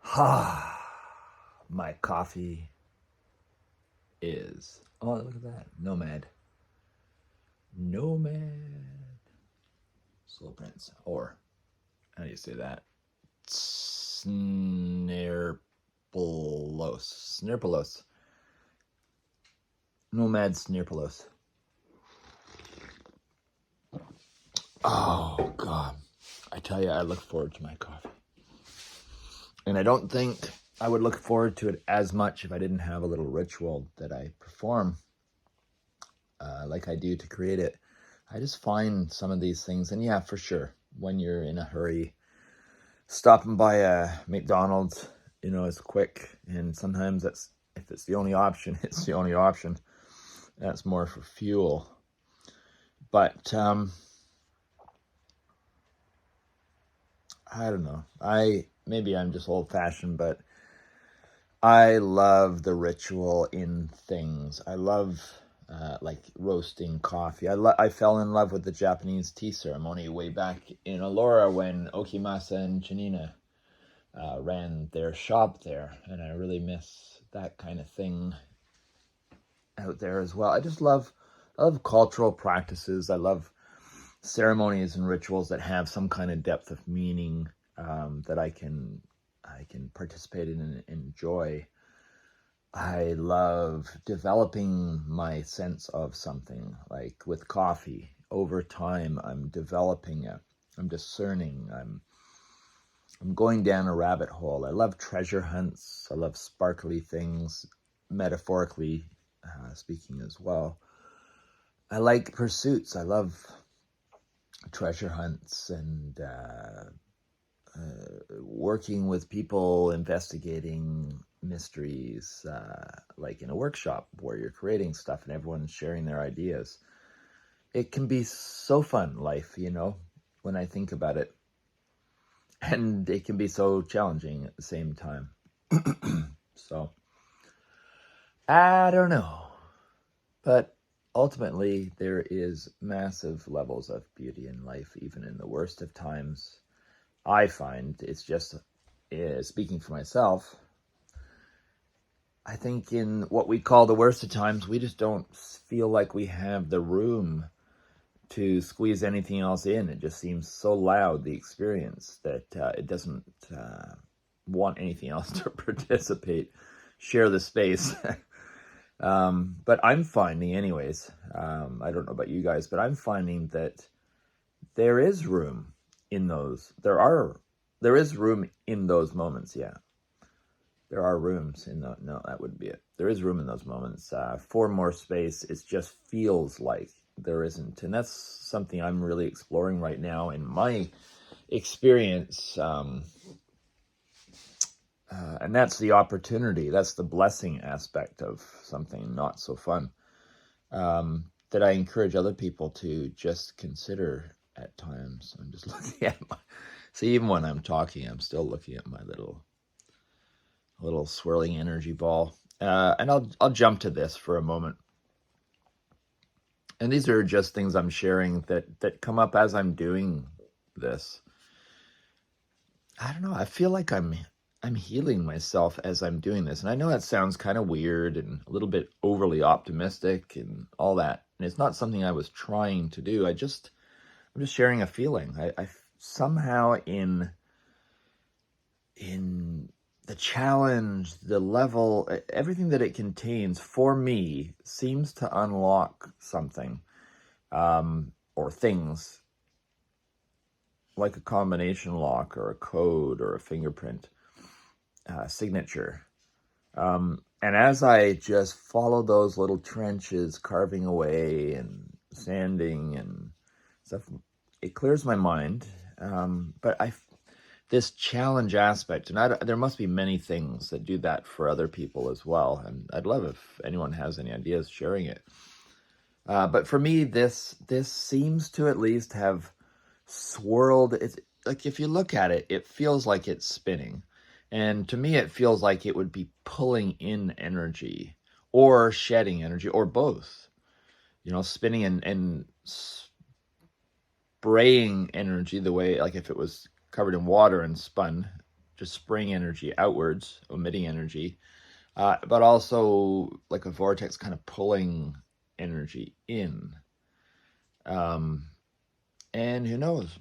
My coffee is. Oh, look at that. Nomad. Nomad. Slow prints. Or, how do you say that? Snarpelos. Snarpelos. Nomad Snarpelos. Oh, God. I tell you, I look forward to my coffee. And I don't think I would look forward to it as much if I didn't have a little ritual that I perform like I do to create it. I just find some of these things, and yeah, for sure, when you're in a hurry, stopping by a McDonald's, is quick, and sometimes if it's the only option, it's the only option. That's more for fuel. But I don't know. Maybe I'm just old-fashioned, but I love the ritual in things. I love like roasting coffee. I fell in love with the Japanese tea ceremony way back in Elora when Okimasa and Chanina ran their shop there, and I really miss that kind of thing out there as well. I love cultural practices. I love ceremonies and rituals that have some kind of depth of meaning that I can participate in and enjoy. I love developing my sense of something, like with coffee. Over time, I'm developing it. I'm discerning. I'm going down a rabbit hole. I love treasure hunts. I love sparkly things, metaphorically speaking as well. I like pursuits. I love treasure hunts and working with people, investigating mysteries, like in a workshop where you're creating stuff and everyone's sharing their ideas. It can be so fun, life, when I think about it. And it can be so challenging at the same time. So, I don't know. But ultimately, there is massive levels of beauty in life, even in the worst of times. I find it's just, speaking for myself, I think in what we call the worst of times, we just don't feel like we have the room to squeeze anything else in. It just seems so loud, the experience, that it doesn't want anything else to participate, share the space. But I'm finding anyways, I don't know about you guys, but I'm finding that there is room in those. There is room in those moments, yeah. There are rooms in the, no, that wouldn't be it. There is room in those moments for more space. It just feels like there isn't. And that's something I'm really exploring right now in my experience. And that's the opportunity. That's the blessing aspect of something not so fun that I encourage other people to just consider at times. I'm just looking at see, even when I'm talking, I'm still looking at my little swirling energy ball. And I'll jump to this for a moment. And these are just things I'm sharing that come up as I'm doing this. I don't know. I feel like I'm healing myself as I'm doing this. And I know that sounds kind of weird and a little bit overly optimistic and all that. And it's not something I was trying to do. I'm just sharing a feeling. I somehow in the challenge, the level, everything that it contains for me seems to unlock something, or things like a combination lock or a code or a fingerprint signature. And as I just follow those little trenches, carving away and sanding and stuff, it clears my mind. But this challenge aspect, and there must be many things that do that for other people as well. And I'd love if anyone has any ideas sharing it. But for me, this seems to at least have swirled. It's like, if you look at it, it feels like it's spinning. And to me, it feels like it would be pulling in energy or shedding energy or both, spinning and spraying energy the way, like if it was covered in water and spun, just spraying energy outwards, emitting energy, but also like a vortex kind of pulling energy in. And who knows,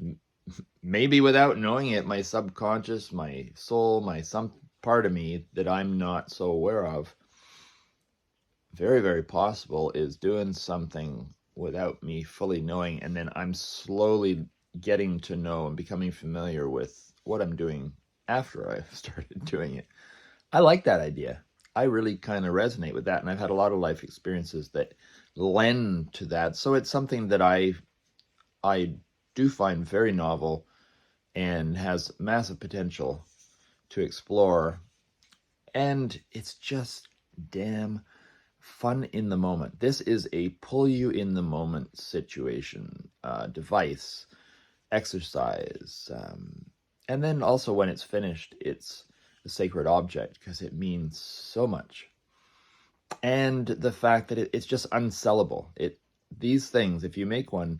maybe without knowing it, my subconscious, my soul, some part of me that I'm not so aware of, very, very possible, is doing something without me fully knowing. And then I'm slowly getting to know and becoming familiar with what I'm doing after I've started doing it. I like that idea. I really kind of resonate with that. And I've had a lot of life experiences that lend to that. So it's something that I do find very novel and has massive potential to explore. And it's just damn fun in the moment. This is a pull you in the moment situation, device, exercise. And then also when it's finished, it's a sacred object because it means so much. And the fact that it's just unsellable. These things, if you make one,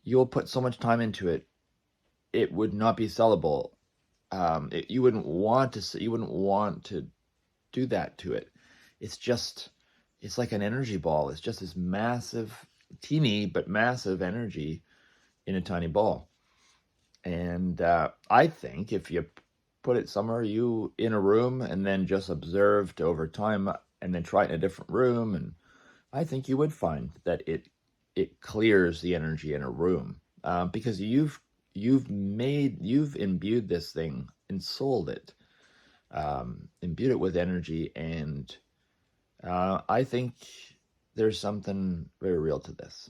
you'll put so much time into it, it would not be sellable. You wouldn't want to do that to it. It's like an energy ball. It's just this massive, teeny but massive energy in a tiny ball. And I think if you put it somewhere, you in a room, and then just observed over time, and then try it in a different room, and I think you would find that it clears the energy in a room, because you've imbued this thing and sold it, imbued it with energy, and I think there's something very real to this.